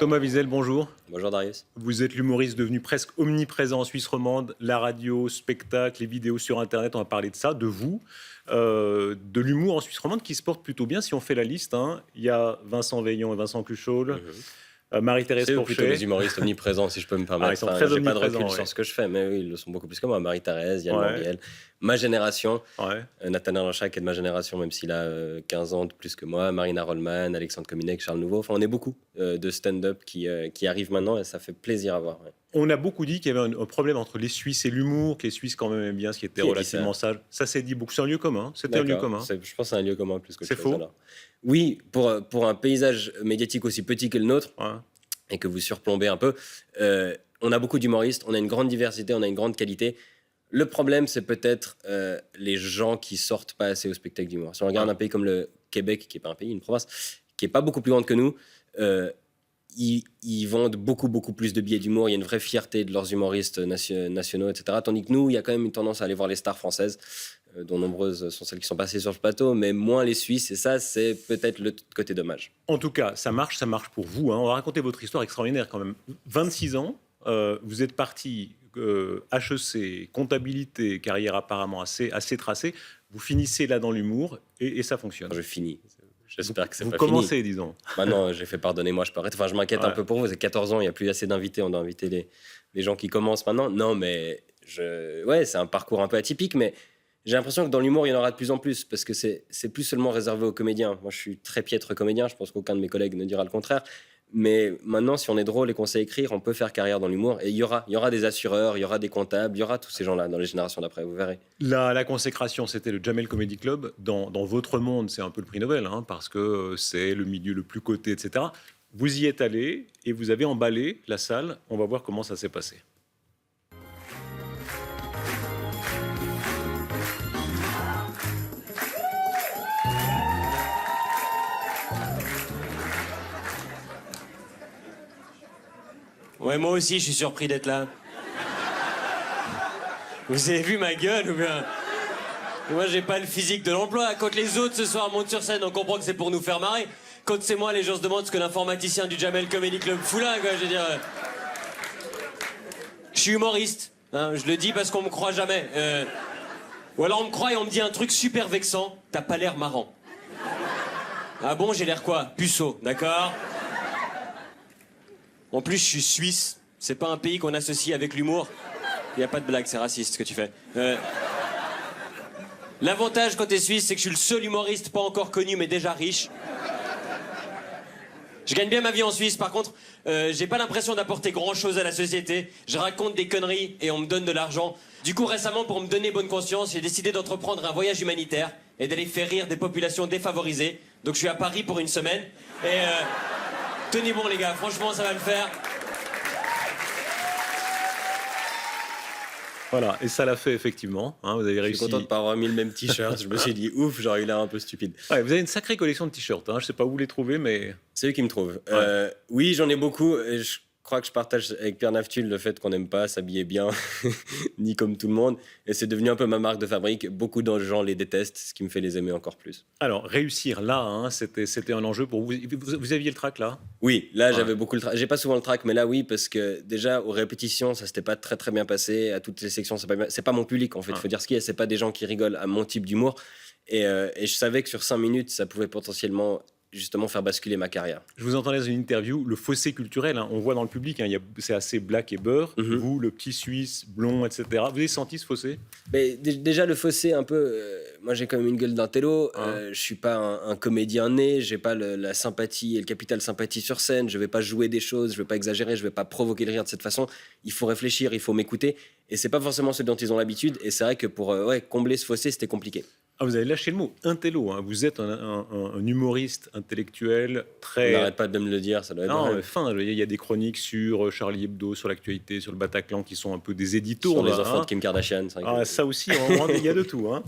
Thomas Wiesel, bonjour. Bonjour Darius. Vous êtes l'humoriste devenu presque omniprésent en Suisse romande. La radio, spectacle, les vidéos sur Internet, on va parler de ça, de vous. De l'humour en Suisse romande qui se porte plutôt bien si on fait la liste, hein. Il y a Vincent Veillon et Vincent Cluchol, Marie-Thérèse C'est eux plutôt Porcher. les humoristes omnipresents, si je peux me permettre. Ils sont très j'ai pas de recul omniprésents, sur ouais. ce que je fais, mais oui, ils le sont beaucoup plus que moi. Marie-Thérèse, Yann Ouais. Lambiel, ma génération, Ouais. Nathanaël Ranchac est de ma génération, même s'il a 15 ans de plus que moi, Marina Rollman, Alexandre Kominek, Charles Nouveau. Enfin, on est beaucoup de stand-up qui arrivent maintenant et ça fait plaisir à voir. Ouais. On a beaucoup dit qu'il y avait un problème entre les Suisses et l'humour, que les Suisses quand même aimaient bien ce qui était Qui a dit relativement sage. Ça s'est dit beaucoup. C'est un lieu commun. C'était un lieu D'accord. commun. Je pense que c'est un lieu commun plus que C'est faux. alors. Oui, pour un paysage médiatique aussi petit que le nôtre, Ouais. et que vous surplombez un peu, on a beaucoup d'humoristes, on a une grande diversité, on a une grande qualité. Le problème, c'est peut-être les gens qui sortent pas assez au spectacle d'humour. Si on regarde un pays comme le Québec, qui n'est pas un pays, une province, qui est pas beaucoup plus grande que nous, ils vendent beaucoup plus de billets d'humour. Il y a une vraie fierté de leurs humoristes nationaux, etc. Tandis que nous, il y a quand même une tendance à aller voir les stars françaises, dont nombreuses sont celles qui sont passées sur le plateau, mais moins les Suisses. Et ça, c'est peut-être le côté dommage. En tout cas, ça marche pour vous, hein. On va raconter votre histoire extraordinaire quand même. 26 ans, vous êtes parti HEC, comptabilité, carrière apparemment assez tracée. Vous finissez là dans l'humour et ça fonctionne. Je finis. J'espère que c'est Vous pas commencez, fini. disons. Maintenant, j'ai fait pardonnez-moi, je peux arrêter. Enfin, je m'inquiète un Ouais. peu pour vous. C'est 14 ans, il n'y a plus assez d'invités. On doit inviter les gens qui commencent maintenant. Non, mais ouais, c'est un parcours un peu atypique, mais j'ai l'impression que dans l'humour, il y en aura de plus en plus parce que c'est plus seulement réservé aux comédiens. Moi, je suis très piètre comédien. Je pense qu'aucun de mes collègues ne dira le contraire. Mais maintenant, si on est drôle et qu'on sait écrire, on peut faire carrière dans l'humour. Et il y aura des assureurs, il y aura des comptables, il y aura tous ces gens-là dans les générations d'après, vous verrez. La consécration, c'était le Jamel Comedy Club. Dans votre monde, c'est un peu le prix Nobel, hein, parce que c'est le milieu le plus coté, etc. Vous y êtes allé et vous avez emballé la salle. On va voir comment ça s'est passé. Ouais, moi aussi, je suis surpris d'être là. Vous avez vu ma gueule ou bien? Moi, j'ai pas le physique de l'emploi. Quand les autres ce soir montent sur scène, on comprend que c'est pour nous faire marrer. Quand c'est moi, les gens se demandent ce que l'informaticien du Jamel Comedy Club fout là, quoi. Je veux dire. Je suis humoriste. Hein, je le dis parce qu'on me croit jamais. Ou alors on me croit et on me dit un truc super vexant. T'as pas l'air marrant. Ah bon, j'ai l'air quoi? Puceau, d'accord? En plus, je suis suisse. C'est pas un pays qu'on associe avec l'humour. Y a pas de blague, c'est raciste ce que tu fais. L'avantage quand t'es suisse, c'est que je suis le seul humoriste pas encore connu mais déjà riche. Je gagne bien ma vie en Suisse, par contre, j'ai pas l'impression d'apporter grand chose à la société. Je raconte des conneries et on me donne de l'argent. Du coup, récemment, pour me donner bonne conscience, j'ai décidé d'entreprendre un voyage humanitaire et d'aller faire rire des populations défavorisées. Donc je suis à Paris pour une semaine. Et tenez bon les gars, franchement ça va le faire. Voilà, et ça l'a fait effectivement, hein, vous avez Je suis réussi. content de ne pas avoir mis le même t-shirt. Je me suis dit, ouf, j'aurais eu l'air un peu stupide. Ouais, vous avez une sacrée collection de t-shirts, hein. Je ne sais pas où vous les trouvez, mais... C'est eux qui me trouvent. Ouais. Oui, j'en ai beaucoup. Et je crois que je partage avec Pierre Naftul le fait qu'on n'aime pas s'habiller bien, ni comme tout le monde. Et c'est devenu un peu ma marque de fabrique. Beaucoup de gens les détestent, ce qui me fait les aimer encore plus. Alors, réussir là, hein, c'était un enjeu pour vous. Vous aviez le trac là? Oui, là Ouais. j'avais beaucoup le trac. J'ai pas souvent le trac, mais là oui, parce que déjà aux répétitions, ça s'était pas très bien passé. À toutes les sections, c'est pas mon public en fait. Ouais. Faut dire ce qu'il y a, c'est pas des gens qui rigolent à mon type d'humour. Et je savais que sur 5 minutes, ça pouvait potentiellement justement faire basculer ma carrière. Je vous entendais dans une interview, le fossé culturel, hein, on voit dans le public, hein, c'est assez black et beurre. Mhm. Vous, le petit Suisse, blond, etc. Vous avez senti ce fossé? Mais déjà le fossé un peu, moi j'ai quand même une gueule d'intello, Ouais. je suis pas un comédien né, j'ai pas la sympathie et le capital sympathie sur scène, je vais pas jouer des choses, je vais pas exagérer, je vais pas provoquer le rire de cette façon. Il faut réfléchir, il faut m'écouter, et c'est pas forcément ce dont ils ont l'habitude. Et c'est vrai que pour combler ce fossé, c'était compliqué. Ah, vous avez lâché le mot, intello, hein. Vous êtes un humoriste intellectuel On très... n'arrête pas de me le dire, ça doit être Non, vrai. mais fin, il y a des chroniques sur Charlie Hebdo, sur l'actualité, sur le Bataclan, qui sont un peu des éditos. Sur les là, enfants hein. de Kim Kardashian, c'est vrai Ah, que- ça aussi, il y a de tout, hein.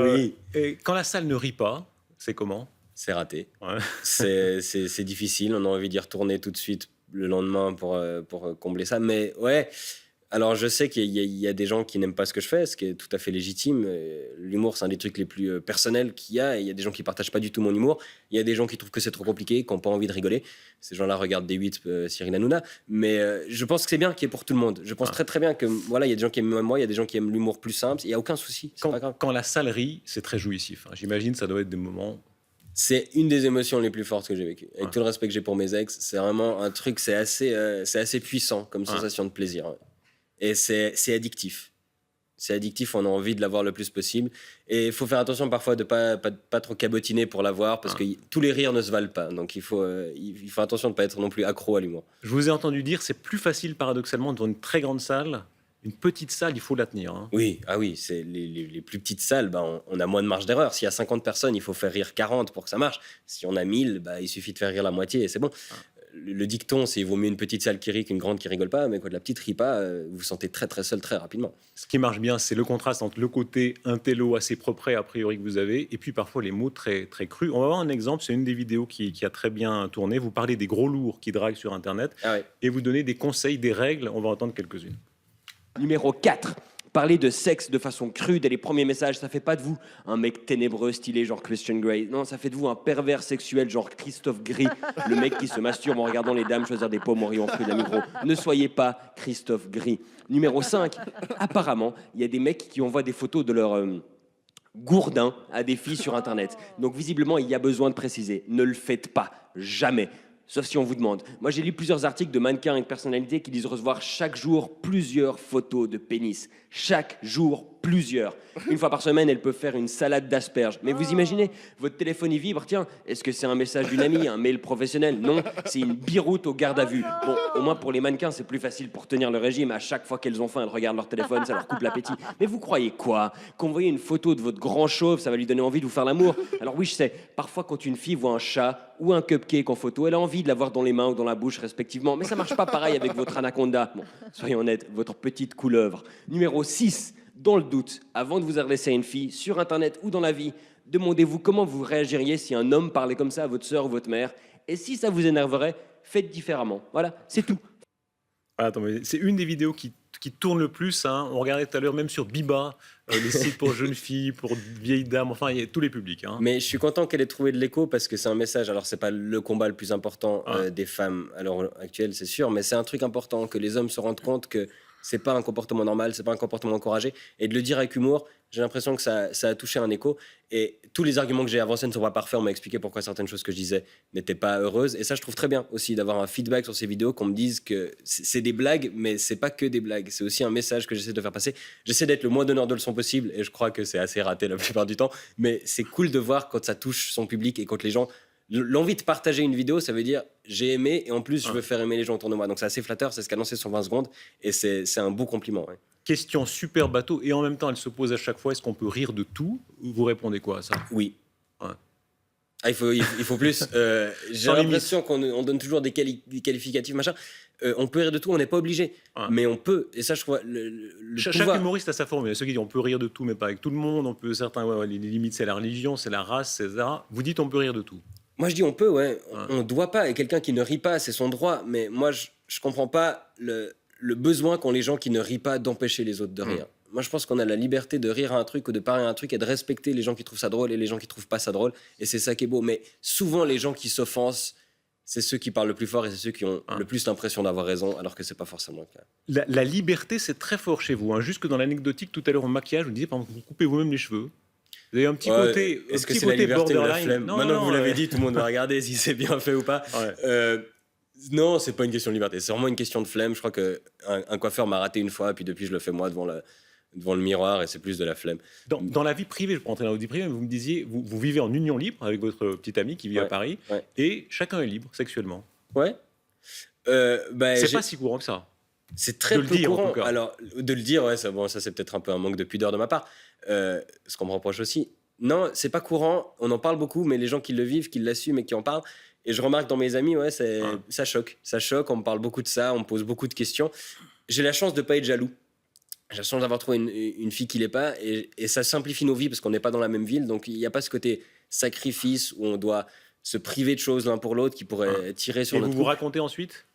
Oui. Et quand la salle ne rit pas, c'est comment? c'est raté. Ouais. C'est difficile, on a envie d'y retourner tout de suite le lendemain pour combler ça. Mais ouais, Alors, je sais qu'il y a des gens qui n'aiment pas ce que je fais, ce qui est tout à fait légitime. L'humour, c'est un des trucs les plus personnels qu'il y a. Et il y a des gens qui partagent pas du tout mon humour. Il y a des gens qui trouvent que c'est trop compliqué, qui n'ont pas envie de rigoler. Ces gens-là regardent D8, Cyril Hanouna. Mais je pense que c'est bien qu'il y ait pour tout le monde. Je pense très très bien que voilà, il y a des gens qui aiment moi, il y a des gens qui aiment l'humour plus simple. Il y a aucun souci. C'est pas grave. Quand la salle rit, c'est très jouissif. J'imagine ça doit être des moments. C'est une des émotions les plus fortes que j'ai vécues. Avec tout le respect que j'ai pour mes ex, c'est vraiment un truc, c'est assez puissant comme sensation de plaisir. Ouais. Et c'est addictif. C'est addictif, on a envie de l'avoir le plus possible. Et il faut faire attention parfois de pas trop cabotiner pour l'avoir, parce que tous les rires ne se valent pas. Donc il faut attention de ne pas être non plus accro à l'humour. Je vous ai entendu dire c'est plus facile paradoxalement devant une très grande salle. Une petite salle, il faut la tenir. Oui, c'est les plus petites salles, on a moins de marge d'erreur. S'il y a 50 personnes, il faut faire rire 40 pour que ça marche. Si on a 1000, il suffit de faire rire la moitié et c'est bon. Le dicton, c'est il vaut mieux une petite salle qui rit qu'une grande qui rigole pas, mais quand la petite rit pas, vous vous sentez très très seul très rapidement. Ce qui marche bien, c'est le contraste entre le côté intello assez propre a priori que vous avez, et puis parfois les mots très, très crus. On va voir un exemple, c'est une des vidéos qui a très bien tourné. Vous parlez des gros lourds qui draguent sur Internet, et vous donnez des conseils, des règles. On va entendre quelques-unes. Numéro 4. Parler de sexe de façon crue dès les premiers messages, ça fait pas de vous un mec ténébreux stylé genre Christian Grey. Non, ça fait de vous un pervers sexuel genre Christophe Gris, le mec qui se masturbe en regardant les dames choisir des pommes en riant fruits de la Migros. Ne soyez pas Christophe Gris. Numéro 5. Apparemment, il y a des mecs qui envoient des photos de leur gourdin à des filles sur Internet. Donc visiblement, il y a besoin de préciser. Ne le faites pas. Jamais. Sauf si on vous demande. Moi, j'ai lu plusieurs articles de mannequins et de personnalités qui disent recevoir chaque jour plusieurs photos de pénis. Chaque jour, plusieurs. Une fois par semaine, elles peuvent faire une salade d'asperges. Mais vous imaginez, votre téléphone y vibre, tiens, est-ce que c'est un message d'une amie, un mail professionnel? Non, c'est une biroute au garde à vue. Bon, au moins pour les mannequins, c'est plus facile pour tenir le régime. À chaque fois qu'elles ont faim, elles regardent leur téléphone, ça leur coupe l'appétit. Mais vous croyez quoi? Qu'envoyer une photo de votre grand chauve, ça va lui donner envie de vous faire l'amour? Alors oui, je sais, parfois quand une fille voit un chat ou un cupcake en photo, elle a envie de l'avoir dans les mains ou dans la bouche respectivement. Mais ça marche pas pareil avec votre anaconda. Bon, soyons honnêtes, votre petite couleuvre. Numéro 6. Dans le doute, avant de vous adresser à une fille, sur Internet ou dans la vie, demandez-vous comment vous réagiriez si un homme parlait comme ça à votre sœur ou votre mère. Et si ça vous énerverait, faites différemment. Voilà, c'est tout. Attends, mais c'est une des vidéos qui tourne le plus. On regardait tout à l'heure même sur Biba, les sites pour jeunes filles, pour vieilles dames, enfin, il y a tous les publics. Mais je suis content qu'elle ait trouvé de l'écho parce que c'est un message. Alors, c'est pas le combat le plus important des femmes à l'heure actuelle, c'est sûr, mais c'est un truc important que les hommes se rendent compte que c'est pas un comportement normal, c'est pas un comportement encouragé. Et de le dire avec humour, j'ai l'impression que ça a touché un écho. Et tous les arguments que j'ai avancés ne sont pas parfaits. On m'a expliqué pourquoi certaines choses que je disais n'étaient pas heureuses. Et ça, je trouve très bien aussi d'avoir un feedback sur ces vidéos, qu'on me dise que c'est des blagues, mais c'est pas que des blagues. C'est aussi un message que j'essaie de faire passer. J'essaie d'être le moins donneur de leçons possible et je crois que c'est assez raté la plupart du temps. Mais c'est cool de voir quand ça touche son public et quand les gens... L'envie de partager une vidéo, ça veut dire j'ai aimé et en plus je veux faire aimer les gens autour de moi. Donc c'est assez flatteur, c'est ce qu'a lancé sur 20 secondes et c'est un beau compliment. Ouais. Question super bateau et en même temps elle se pose à chaque fois, est-ce qu'on peut rire de tout? Vous répondez quoi à ça? Oui. Ouais. Il faut plus. J'ai l'impression qu'on donne toujours des qualificatifs, machin. On peut rire de tout, on n'est pas obligé. Mais on peut. Et ça, je crois. Chaque humoriste a sa forme. Il y a ceux qui disent on peut rire de tout, mais pas avec tout le monde. On peut, certains, les limites, c'est la religion, c'est la race, etc. Vous dites on peut rire de tout. Moi, je dis on peut, ouais. On ne doit pas. Et quelqu'un qui ne rit pas, c'est son droit. Mais moi, je ne comprends pas le besoin qu'ont les gens qui ne rient pas d'empêcher les autres de rire. Moi, je pense qu'on a la liberté de rire à un truc ou de parler à un truc et de respecter les gens qui trouvent ça drôle et les gens qui trouvent pas ça drôle. Et c'est ça qui est beau. Mais souvent, les gens qui s'offensent, c'est ceux qui parlent le plus fort et c'est ceux qui ont le plus l'impression d'avoir raison, alors que c'est pas forcément le cas. La liberté, c'est très fort chez vous. Jusque dans l'anecdotique, tout à l'heure au maquillage, vous disiez, par exemple, vous coupez vous-même les cheveux. Vous avez un petit côté. Est-ce que c'est la liberté ou la flemme? Maintenant que vous l'avez dit, tout le monde va regarder si c'est bien fait ou pas. Non, c'est pas une question de liberté. C'est vraiment une question de flemme. Je crois qu'un coiffeur m'a raté une fois, et puis depuis, je le fais moi devant le miroir, et c'est plus de la flemme. Dans la vie privée, je peux rentrer dans la vie privée, mais vous me disiez, vous vivez en union libre avec votre petite amie qui vit à Paris, et chacun est libre sexuellement. Ouais. C'est pas si courant que ça. C'est très peu courant. Alors, de le dire, ouais, ça c'est peut-être un peu un manque de pudeur de ma part. Ce qu'on me reproche aussi. Non, c'est pas courant. On en parle beaucoup, mais les gens qui le vivent, qui l'assument et qui en parlent. Et je remarque dans mes amis, ça choque. Ça choque. On me parle beaucoup de ça. On me pose beaucoup de questions. J'ai la chance de pas être jaloux. J'ai la chance d'avoir trouvé une fille qui l'est pas. Et ça simplifie nos vies parce qu'on n'est pas dans la même ville. Donc, il n'y a pas ce côté sacrifice où on doit se priver de choses l'un pour l'autre qui pourrait tirer sur notre couple. Et vous vous racontez ensuite?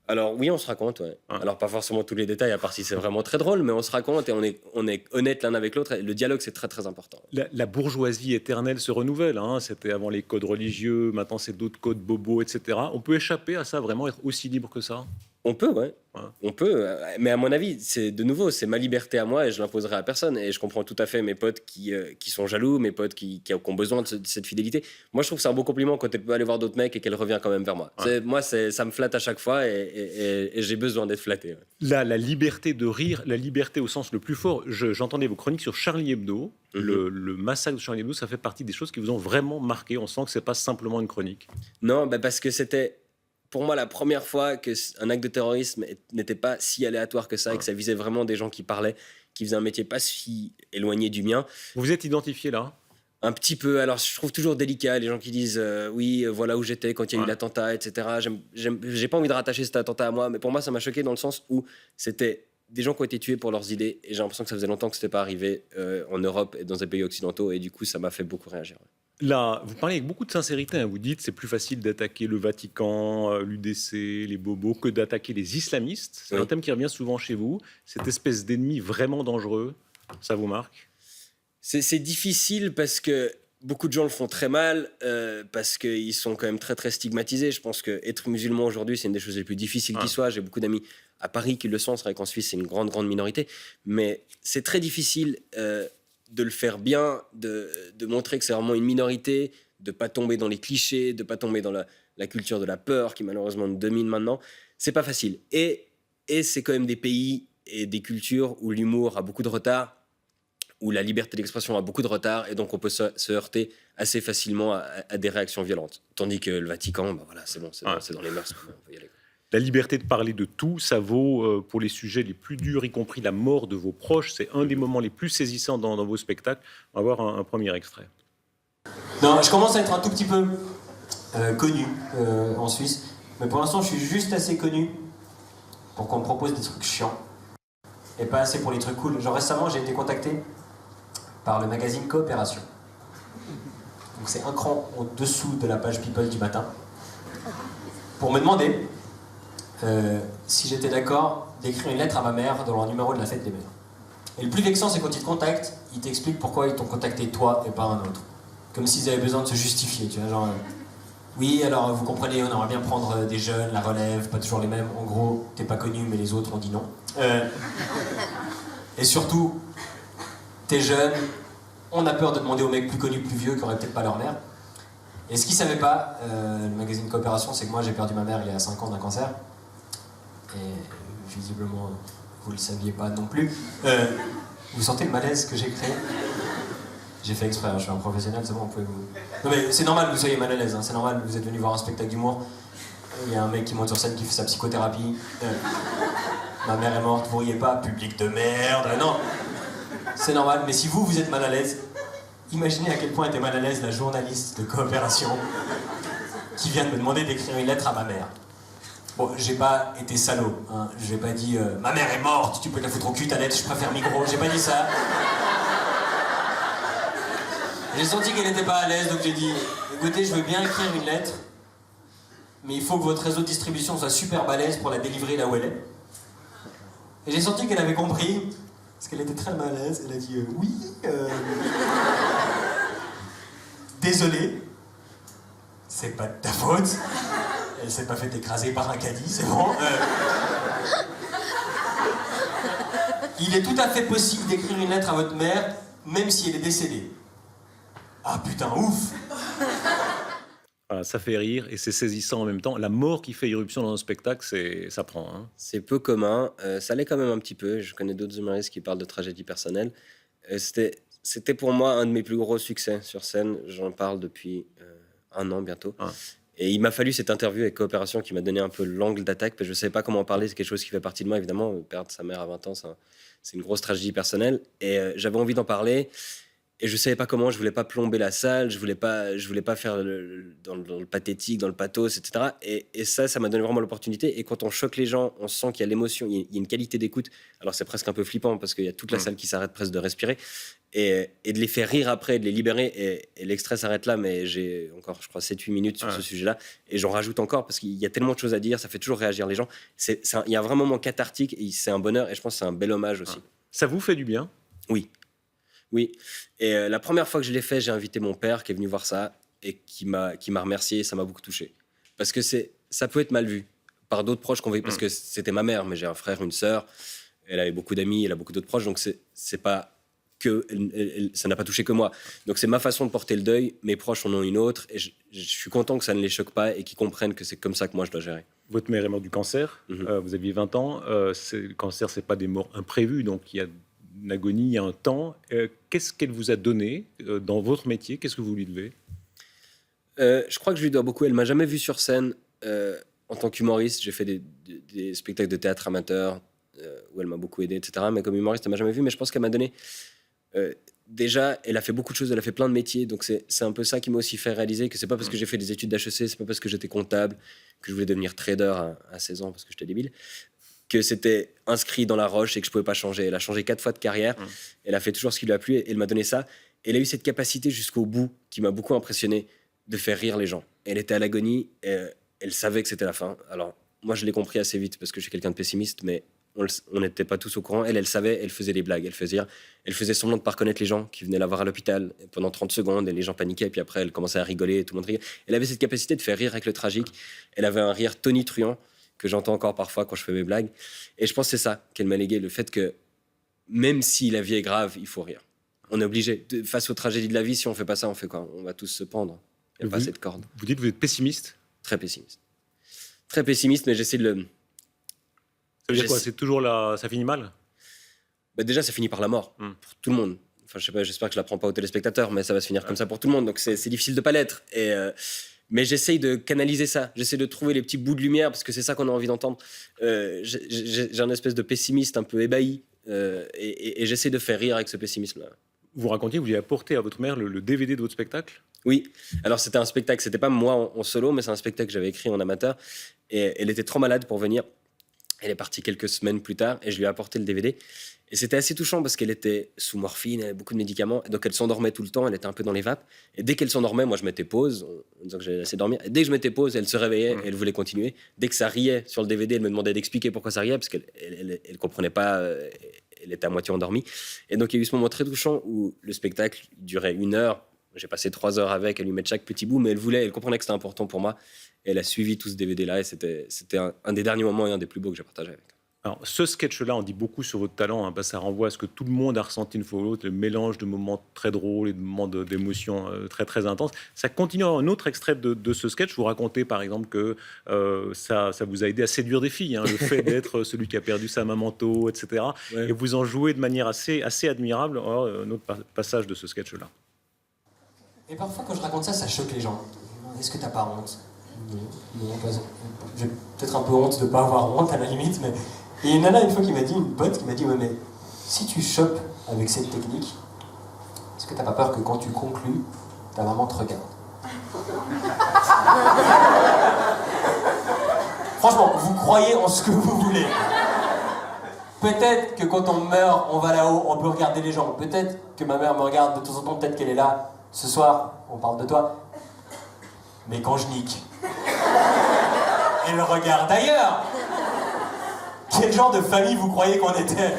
Alors oui, on se raconte, ouais. Ah. Alors pas forcément tous les détails, à part si c'est vraiment très drôle, mais on se raconte et on est honnête l'un avec l'autre. Et le dialogue, c'est très très important. La bourgeoisie éternelle se renouvelle. Hein. C'était avant les codes religieux, maintenant c'est d'autres codes bobos, etc. On peut échapper à ça, vraiment être aussi libre que ça. On peut, ouais. Ouais. On peut, mais à mon avis, c'est ma liberté à moi et je l'imposerai à personne. Et je comprends tout à fait mes potes qui sont jaloux, mes potes qui ont besoin de cette fidélité. Moi, je trouve que c'est un beau compliment quand elle peut aller voir d'autres mecs et qu'elle revient quand même vers moi. Ouais. Ça me flatte à chaque fois et j'ai besoin d'être flatté. Ouais. La liberté de rire, la liberté au sens le plus fort. J'entendais vos chroniques sur Charlie Hebdo. Le massacre de Charlie Hebdo, ça fait partie des choses qui vous ont vraiment marqué. On sent que c'est pas simplement une chronique. Non, parce que c'était pour moi la première fois qu'un acte de terrorisme n'était pas si aléatoire que ça et que ça visait vraiment des gens qui parlaient, qui faisaient un métier pas si éloigné du mien. Vous vous êtes identifié là? Un petit peu. Alors, je trouve toujours délicat les gens qui disent oui, voilà où j'étais quand il y a eu Ouais. l'attentat, etc. J'ai pas envie de rattacher cet attentat à moi, mais pour moi, ça m'a choqué dans le sens où c'était des gens qui ont été tués pour leurs idées et j'ai l'impression que ça faisait longtemps que c'était pas arrivé en Europe et dans des pays occidentaux et du coup, ça m'a fait beaucoup réagir. Là, vous parlez avec beaucoup de sincérité. Hein. Vous dites c'est plus facile d'attaquer le Vatican, l'UDC, les bobos, que d'attaquer les islamistes. C'est Oui. un thème qui revient souvent chez vous. Cette espèce d'ennemi vraiment dangereux, ça vous marque? C'est difficile parce que beaucoup de gens le font très mal, parce qu'ils sont quand même très très stigmatisés. Je pense qu'être musulman aujourd'hui, c'est une des choses les plus difficiles qui soit. J'ai beaucoup d'amis à Paris qui le sont. C'est vrai qu'en Suisse, c'est une grande grande minorité. Mais c'est très difficile de le faire bien, de montrer que c'est vraiment une minorité, de pas tomber dans les clichés, de pas tomber dans la culture de la peur qui malheureusement nous domine maintenant. C'est pas facile. Et c'est quand même des pays et des cultures où l'humour a beaucoup de retard, où la liberté d'expression a beaucoup de retard, et donc on peut se heurter assez facilement à des réactions violentes. Tandis que le Vatican, bah voilà, c'est bon, c'est dans les mœurs, on peut y aller. La liberté de parler de tout, ça vaut pour les sujets les plus durs, y compris la mort de vos proches. C'est un des moments les plus saisissants dans vos spectacles. On va voir un premier extrait. Non, je commence à être un tout petit peu connu en Suisse. Mais pour l'instant, je suis juste assez connu pour qu'on me propose des trucs chiants. Et pas assez pour les trucs cool. Genre récemment, j'ai été contacté par le magazine Coopération. Donc c'est un cran en dessous de la page People du matin. Pour me demander si j'étais d'accord d'écrire une lettre à ma mère dans leur numéro de la fête des mères. Et le plus vexant, c'est quand ils te contactent, ils t'expliquent pourquoi ils t'ont contacté toi et pas un autre. Comme s'ils avaient besoin de se justifier, tu vois, genre... oui, alors vous comprenez, on aimerait bien prendre des jeunes, la relève, pas toujours les mêmes. En gros, t'es pas connu, mais les autres ont dit non. Et surtout, t'es jeune, on a peur de demander aux mecs plus connus, plus vieux, qui auraient peut-être pas leur mère. Et ce qu'ils savaient pas, le magazine Coopération, c'est que moi j'ai perdu ma mère il y a 5 ans d'un cancer. Et visiblement, vous le saviez pas non plus. Vous sentez le malaise que j'ai créé? J'ai fait exprès, hein, je suis un professionnel, c'est bon, vous pouvez vous... Non mais c'est normal que vous soyez mal à l'aise, hein, c'est normal, vous êtes venu voir un spectacle d'humour. Il y a un mec qui monte sur scène qui fait sa psychothérapie. Ma mère est morte, vous riez pas, public de merde, non. C'est normal, mais si vous êtes mal à l'aise, imaginez à quel point était mal à l'aise la journaliste de Coopération qui vient de me demander d'écrire une lettre à ma mère. Bon, j'ai pas été salaud, hein. J'ai pas dit ma mère est morte, tu peux te la foutre au cul ta lettre, je préfère micro, j'ai pas dit ça. J'ai senti qu'elle n'était pas à l'aise, donc j'ai dit écoutez, je veux bien écrire une lettre, mais il faut que votre réseau de distribution soit super balèze pour la délivrer là où elle est. Et j'ai senti qu'elle avait compris, parce qu'elle était très mal à l'aise, elle a dit oui, désolé, c'est pas de ta faute, elle s'est pas fait écraser par un caddie, c'est bon. Il est tout à fait possible d'écrire une lettre à votre mère, même si elle est décédée. Ah putain, ouf! Voilà, ça fait rire et c'est saisissant en même temps. La mort qui fait irruption dans un spectacle, ça prend. Hein. C'est peu commun, ça l'est quand même un petit peu. Je connais d'autres humoristes qui parlent de tragédie personnelle. C'était pour moi un de mes plus gros succès sur scène. J'en parle depuis 1 an bientôt. Ah. Et il m'a fallu cette interview avec Coopération qui m'a donné un peu l'angle d'attaque, parce que je ne savais pas comment en parler. C'est quelque chose qui fait partie de moi, évidemment. Perdre sa mère à 20 ans, c'est une grosse tragédie personnelle. Et j'avais envie d'en parler. Et je savais pas comment, je voulais pas plomber la salle, je voulais pas faire dans le pathétique, dans le pathos, etc. Et ça m'a donné vraiment l'opportunité. Et quand on choque les gens, on sent qu'il y a l'émotion, il y a une qualité d'écoute. Alors c'est presque un peu flippant parce qu'il y a toute la salle qui s'arrête presque de respirer. Et de les faire rire après, de les libérer. Et l'extrait s'arrête là, mais j'ai encore, je crois, 7-8 minutes sur ce sujet-là. Et j'en rajoute encore parce qu'il y a tellement de choses à dire, ça fait toujours réagir les gens. Il y a vraiment un moment cathartique et c'est un bonheur. Et je pense que c'est un bel hommage aussi. Ça vous fait du bien? Oui. Oui, et la première fois que je l'ai fait, j'ai invité mon père qui est venu voir ça et qui m'a remercié et ça m'a beaucoup touché. Parce que ça peut être mal vu par d'autres proches qu'on veut, parce que c'était ma mère, mais j'ai un frère, une sœur, elle avait beaucoup d'amis, elle a beaucoup d'autres proches, donc c'est pas que ça n'a pas touché que moi. Donc c'est ma façon de porter le deuil, mes proches en ont une autre et je suis content que ça ne les choque pas et qu'ils comprennent que c'est comme ça que moi je dois gérer. Votre mère est morte du cancer, vous aviez 20 ans, le cancer c'est pas des morts imprévues, donc il y a une agonie, il y a un temps. Qu'est-ce qu'elle vous a donné dans votre métier? Qu'est-ce que vous lui devez? Je crois que je lui dois beaucoup. Elle m'a jamais vu sur scène en tant qu'humoriste. J'ai fait des spectacles de théâtre amateur où elle m'a beaucoup aidé, etc. Mais comme humoriste, elle m'a jamais vu. Mais je pense qu'elle m'a donné... déjà, elle a fait beaucoup de choses, elle a fait plein de métiers. Donc c'est un peu ça qui m'a aussi fait réaliser que c'est pas parce que j'ai fait des études d'HEC, c'est pas parce que j'étais comptable, que je voulais devenir trader à 16 ans parce que j'étais débile, que c'était inscrit dans la roche et que je pouvais pas changer. Elle a changé 4 fois de carrière, elle a fait toujours ce qui lui a plu et elle m'a donné ça. Elle a eu cette capacité jusqu'au bout qui m'a beaucoup impressionné de faire rire les gens. Elle était à l'agonie, elle savait que c'était la fin. Alors moi je l'ai compris assez vite parce que je suis quelqu'un de pessimiste, mais on n'était pas tous au courant. Elle savait, elle faisait des blagues, elle faisait semblant de pas reconnaître les gens qui venaient la voir à l'hôpital pendant 30 secondes et les gens paniquaient et puis après elle commençait à rigoler et tout le monde riait. Elle avait cette capacité de faire rire avec le tragique. Elle avait un rire tonitruant que j'entends encore parfois quand je fais mes blagues. Et je pense que c'est ça qu'elle m'a légué, le fait que même si la vie est grave, il faut rire. On est obligé. Face aux tragédies de la vie, si on fait pas ça, on fait quoi? On va tous se pendre. Il n'y a pas assez de cordes. Vous dites que vous êtes pessimiste? Très pessimiste. Très pessimiste, mais j'essaie de le... Ça veut dire quoi? C'est toujours là, ça finit mal? Bah déjà, ça finit par la mort, pour tout le monde. Enfin, je sais pas, j'espère que je l'apprends pas aux téléspectateurs, mais ça va se finir comme ça pour tout le monde. Donc c'est difficile de pas l'être. Mais j'essaye de canaliser ça. J'essaie de trouver les petits bouts de lumière parce que c'est ça qu'on a envie d'entendre. J'ai un espèce de pessimiste un peu ébahi et j'essaie de faire rire avec ce pessimisme-là. Vous racontiez que vous avez apporté à votre mère le DVD de votre spectacle? Oui, alors c'était un spectacle, c'était pas moi en solo, mais c'est un spectacle que j'avais écrit en amateur. Et elle était trop malade pour venir. Elle est partie quelques semaines plus tard et je lui ai apporté le DVD. Et c'était assez touchant parce qu'elle était sous morphine, elle avait beaucoup de médicaments. Et donc elle s'endormait tout le temps, elle était un peu dans les vapes. Et dès qu'elle s'endormait, moi je mettais pause en disant que j'allais laisser dormir. Et dès que je mettais pause, elle se réveillait et elle voulait continuer. Dès que ça riait sur le DVD, elle me demandait d'expliquer pourquoi ça riait parce qu'elle elle comprenait pas, elle était à moitié endormie. Et donc il y a eu ce moment très touchant où le spectacle durait 1 heure. J'ai passé 3 heures avec, à lui mettre chaque petit bout, mais elle comprenait que c'était important pour moi. Et elle a suivi tout ce DVD-là et c'était un des derniers moments et un des plus beaux que j'ai partagé avec. Alors, ce sketch-là, on dit beaucoup sur votre talent, parce que ça renvoie à ce que tout le monde a ressenti une fois ou l'autre, le mélange de moments très drôles et de moments d'émotions très, très intenses. Ça continue. Un autre extrait de ce sketch, vous racontez par exemple que ça vous a aidé à séduire des filles, le fait d'être celui qui a perdu sa maman tôt, etc. Ouais. Et vous en jouez de manière assez admirable. Alors, un autre passage de ce sketch-là. Et parfois, quand je raconte ça, ça choque les gens. Est-ce que t'as pas honte? Non, j'ai peut-être un peu honte de pas avoir honte à la limite, mais... Et il y a une nana une fois qui m'a dit, une pote qui m'a dit, ouais mais si tu chopes avec cette technique, est-ce que t'as pas peur que quand tu conclues, ta maman te regarde? Franchement, vous croyez en ce que vous voulez. Peut-être que quand on meurt, on va là-haut, on peut regarder les gens. Peut-être que ma mère me regarde de temps en temps, peut-être qu'elle est là. Ce soir, on parle de toi. Mais quand je nique, elle regarde ailleurs. Quel genre de famille vous croyez qu'on était?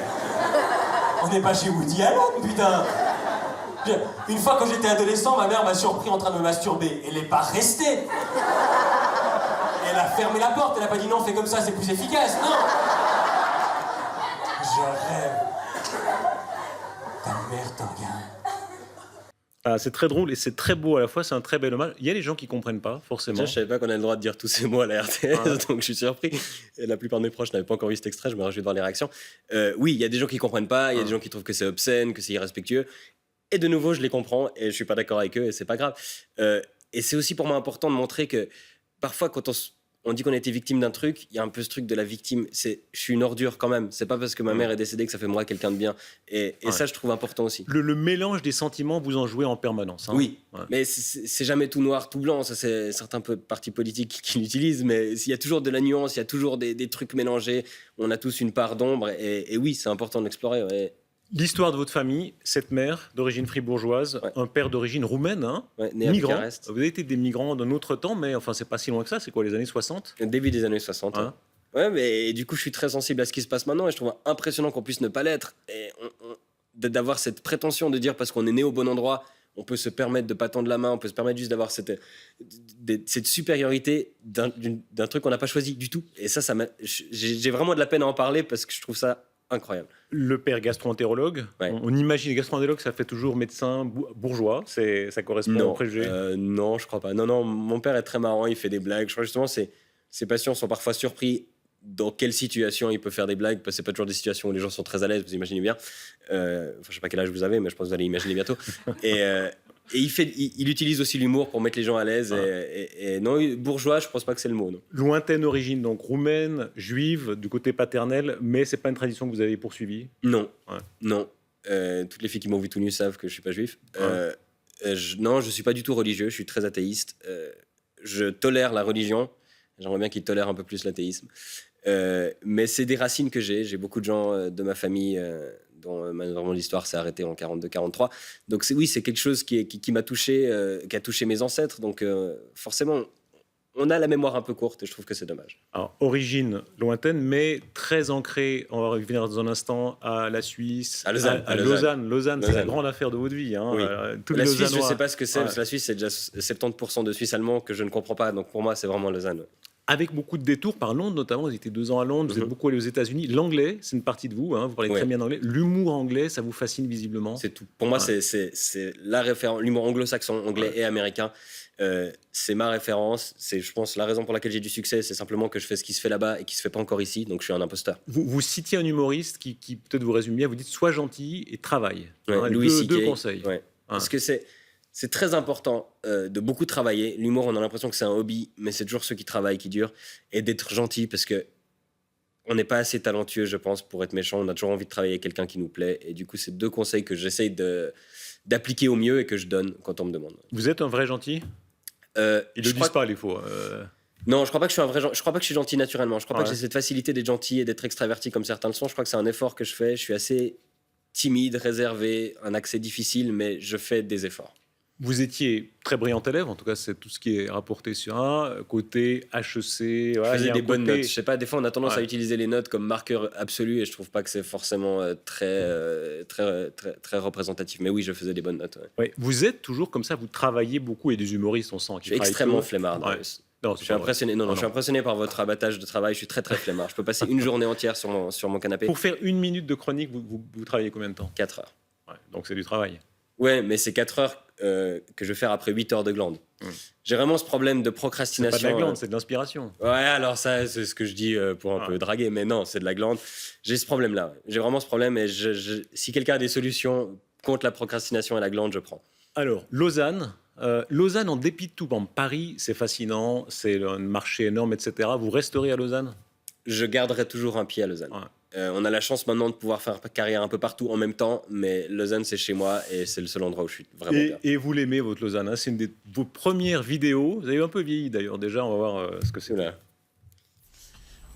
On n'est pas chez Woody Allen, putain. Une fois quand j'étais adolescent, ma mère m'a surpris en train de me masturber. Elle n'est pas restée. Et elle a fermé la porte, elle n'a pas dit non, fais comme ça, c'est plus efficace, non. Je rêve. Ta mère te regarde. Ah, c'est très drôle et c'est très beau à la fois, c'est un très bel hommage. Il y a des gens qui ne comprennent pas, forcément. Déjà, je savais pas qu'on avait le droit de dire tous ces mots à la RTS, donc je suis surpris. Et la plupart de mes proches n'avaient pas encore vu cet extrait, je me réjouis de voir les réactions. Oui, il y a des gens qui ne comprennent pas, il y a des gens qui trouvent que c'est obscène, que c'est irrespectueux. Et de nouveau, je les comprends et je ne suis pas d'accord avec eux et c'est pas grave. Et c'est aussi pour moi important de montrer que parfois, quand on dit qu'on a été victime d'un truc, il y a un peu ce truc de la victime. Je suis une ordure quand même. C'est pas parce que ma mère est décédée que ça fait moi quelqu'un de bien. Et ça, je trouve important aussi. Le mélange des sentiments, vous en jouez en permanence. Hein. Oui, Ouais. mais c'est jamais tout noir, tout blanc. Ça, c'est certains partis politiques qui l'utilisent, mais il y a toujours de la nuance, il y a toujours des trucs mélangés. On a tous une part d'ombre. Et oui, c'est important de l'explorer. Ouais. L'histoire de votre famille, cette mère d'origine fribourgeoise, un père d'origine roumaine, hein, Ouais, né à migrant. Bucarest. Vous avez été des migrants d'un autre temps, mais enfin, c'est pas si loin que ça. C'est quoi, les années 60 ? Début des années 60. Hein. Ouais, mais du coup, je suis très sensible à ce qui se passe maintenant et je trouve impressionnant qu'on puisse ne pas l'être. Et d'avoir cette prétention de dire parce qu'on est né au bon endroit, on peut se permettre de pas tendre la main, on peut se permettre juste d'avoir cette supériorité d'un truc qu'on n'a pas choisi du tout. Et ça j'ai vraiment de la peine à en parler parce que je trouve ça incroyable. Le père gastro-entérologue. Ouais. On imagine gastro-entérologue, ça fait toujours médecin bourgeois. Ça correspond au préjugé. Non, je crois pas. Non, mon père est très marrant, il fait des blagues. Je crois justement ses patients sont parfois surpris dans quelle situation il peut faire des blagues, parce que c'est pas toujours des situations où les gens sont très à l'aise, vous imaginez bien. Je sais pas quel âge vous avez, mais je pense que vous allez imaginer bientôt. Et il utilise aussi l'humour pour mettre les gens à l'aise. Et non, bourgeois, je pense pas que c'est le mot. Non. Lointaine origine, donc roumaine, juive, du côté paternel, mais c'est pas une tradition que vous avez poursuivie. Non. Ouais. Non. Toutes les filles qui m'ont vu tout nu savent que je suis pas juif. Non, je suis pas du tout religieux, je suis très athéiste. Je tolère la religion. J'aimerais bien qu'ils tolèrent un peu plus l'athéisme. Mais c'est des racines que j'ai. J'ai beaucoup de gens de ma famille dont malheureusement l'histoire s'est arrêtée en 42-43. Donc c'est quelque chose qui m'a touché, qui a touché mes ancêtres. Donc forcément, on a la mémoire un peu courte et je trouve que c'est dommage. Alors, origine lointaine, mais très ancrée, on va revenir dans un instant, à la Suisse, À Lausanne. à Lausanne. Lausanne, c'est la Lausanne. grande affaire de votre vie. Hein. Oui. Tous La les Suisse, je ne Lausannois. sais pas ce que c'est, Ouais. parce que la Suisse, c'est déjà 70% de Suisse allemand que je ne comprends pas. Donc pour moi, c'est vraiment Lausanne. Avec beaucoup de détours par Londres, notamment. Vous étiez 2 ans à Londres, vous êtes beaucoup allé aux États-Unis. L'anglais, c'est une partie de vous. Hein. Vous parlez Ouais. très bien anglais. L'humour anglais, ça vous fascine visiblement. C'est tout. Pour moi, Ouais. c'est la référence. L'humour anglo-saxon, anglais et américain, c'est ma référence. C'est, je pense, la raison pour laquelle j'ai du succès. C'est simplement que je fais ce qui se fait là-bas et qui se fait pas encore ici. Donc je suis un imposteur. Vous citiez un humoriste qui peut-être vous résume bien. Vous dites sois gentil et travaille. Ouais, Hein, Louis C.K. deux conseils. Ouais. Parce que c'est très important de beaucoup travailler. L'humour, on a l'impression que c'est un hobby, mais c'est toujours ceux qui travaillent qui durent. Et d'être gentil, parce que on n'est pas assez talentueux, je pense, pour être méchant. On a toujours envie de travailler avec quelqu'un qui nous plaît. Et du coup, c'est 2 conseils que j'essaye d'appliquer au mieux et que je donne quand on me demande. Vous êtes un vrai gentil. Ils Je le disent crois pas, les faux. Non, je crois pas que je suis un vrai Je crois pas que je suis gentil naturellement. Je crois pas Ouais. que j'ai cette facilité d'être gentil et d'être extraverti comme certains le sont. Je crois que c'est un effort que je fais. Je suis assez timide, réservé, un accès difficile, mais je fais des efforts. Vous étiez très brillant élève, en tout cas, c'est tout ce qui est rapporté sur un côté HEC. Je voilà, il y faisais a des un bonnes côté- notes. Je sais pas, des fois on a tendance Ouais. à utiliser les notes comme marqueur absolu et je trouve pas que c'est forcément très représentatif. Mais oui, je faisais des bonnes notes. Ouais. Ouais. Vous êtes toujours comme ça, vous travaillez beaucoup et des humoristes, on sent Je qu'ils suis travaillent extrêmement tôt. flemmard. Ouais. Non, Je suis impressionné. Non, Ah je suis impressionné par votre abattage de travail. Je suis très flemmard. Je peux passer une journée entière sur mon canapé. Pour faire 1 minute de chronique, vous travaillez combien de temps? 4 heures. Ouais, donc c'est du travail. Ouais, mais c'est 4 heures que je vais faire après 8 heures de glande. J'ai vraiment ce problème de C'est procrastination. pas de la glande, c'est de l'inspiration. Ouais, alors ça, c'est ce que je dis pour un peu draguer, mais non, c'est de la glande. J'ai ce problème-là. Ouais. J'ai vraiment ce problème et si quelqu'un a des solutions contre la procrastination et la glande, je prends. Alors, Lausanne. Lausanne, en dépit de tout, par exemple, Paris, c'est fascinant, c'est un marché énorme, etc. Vous resterez à Lausanne? Je garderai toujours un pied à Lausanne. Ouais. On a la chance maintenant de pouvoir faire carrière un peu partout en même temps, mais Lausanne, c'est chez moi et c'est le seul endroit où je suis vraiment bien. Et vous l'aimez, votre Lausanne, hein. C'est une de vos premières vidéos. Vous avez un peu vieilli d'ailleurs, déjà, on va voir ce que c'est. Oula.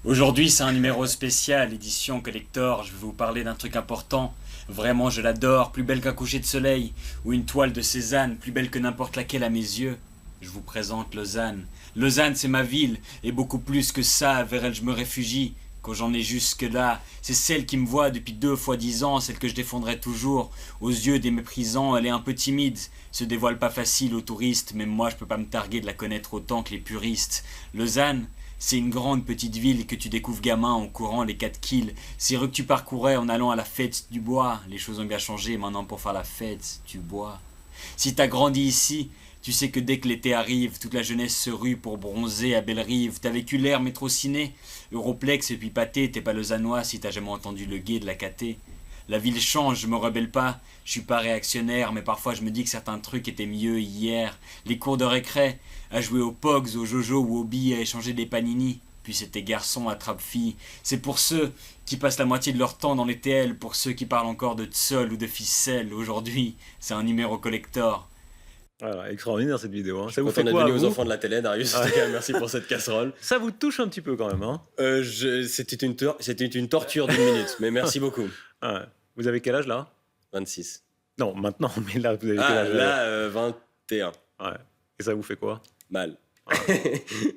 Aujourd'hui, c'est un numéro spécial, édition collector. Je vais vous parler d'un truc important. Vraiment, je l'adore, plus belle qu'un coucher de soleil ou une toile de Cézanne, plus belle que n'importe laquelle à mes yeux. Je vous présente Lausanne. Lausanne, c'est ma ville, et beaucoup plus que ça, vers elle je me réfugie. Quand j'en ai jusque-là, c'est celle qui me voit depuis 2 fois 10 ans, celle que je défendrai toujours. Aux yeux des méprisants, elle est un peu timide, se dévoile pas facile aux touristes, même moi je peux pas me targuer de la connaître autant que les puristes. Lausanne, c'est une grande petite ville que tu découvres gamin en courant les 4 kills. Ces rues que tu parcourais en allant à la fête du bois. Les choses ont bien changé, maintenant pour faire la fête, tu bois. Si t'as grandi ici, tu sais que dès que l'été arrive, toute la jeunesse se rue pour bronzer à Bellerive. T'as vécu l'ère métrociné, Europlex et puis pâté, t'es pas lausannois si t'as jamais entendu le guet de la caté. La ville change, je me rebelle pas, je suis pas réactionnaire, mais parfois je me dis que certains trucs étaient mieux hier. Les cours de récré, à jouer aux pogs, aux jojo ou aux billes, à échanger des panini. Puis c'était garçon attrape fille. C'est pour ceux qui passent la moitié de leur temps dans les TL, pour ceux qui parlent encore de tsol ou de ficelle. Aujourd'hui, c'est un numéro collector. Voilà, extraordinaire cette vidéo. Hein. Ça vous Quand fait on est quoi devenu à aux vous enfants de la télé, Darius, en tout cas, merci pour cette casserole. Ça vous touche un petit peu quand même. Hein. C'était une torture d'une minute, mais merci beaucoup. Ouais. Vous avez quel âge là? 26. Non, maintenant, mais là, vous avez quel Ah, âge là, 21. Ouais. Et ça vous fait quoi? Mal.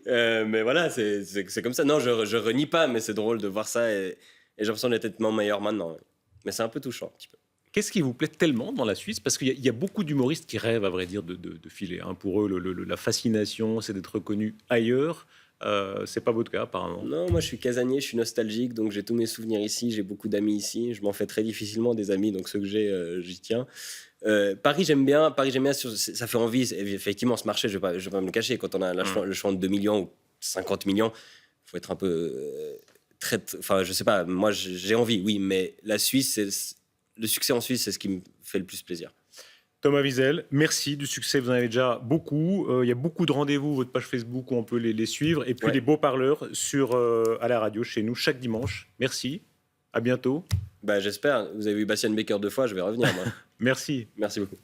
Mais voilà, c'est comme ça. Non, je renie pas, mais c'est drôle de voir ça et j'ai l'impression d'être tellement meilleur maintenant. Mais c'est un peu touchant, un petit peu. Qu'est-ce qui vous plaît tellement dans la Suisse? Parce qu'il y a beaucoup d'humoristes qui rêvent, à vrai dire, de filer. Hein. Pour eux, la fascination, c'est d'être reconnu ailleurs. C'est pas votre cas, apparemment. Non, moi je suis casanier, je suis nostalgique, donc j'ai tous mes souvenirs ici, j'ai beaucoup d'amis ici. Je m'en fais très difficilement des amis, donc ceux que j'ai, j'y tiens. Paris, j'aime bien. Ça fait envie. Effectivement, ce marché, je vais pas me le cacher. Quand on a le choix de 2 millions ou 50 millions, il faut être un peu enfin, je sais pas. Moi, j'ai envie, oui, mais la Suisse, le succès en Suisse, c'est ce qui me fait le plus plaisir. Thomas Wiesel, merci du succès. Vous en avez déjà beaucoup. Il y a beaucoup de rendez-vous, votre page Facebook où on peut les suivre. Et puis Ouais. les beaux parleurs à la radio chez nous chaque dimanche. Merci. À bientôt. J'espère. Vous avez vu Bastian Becker 2 fois, je vais revenir, moi. Merci. Merci beaucoup.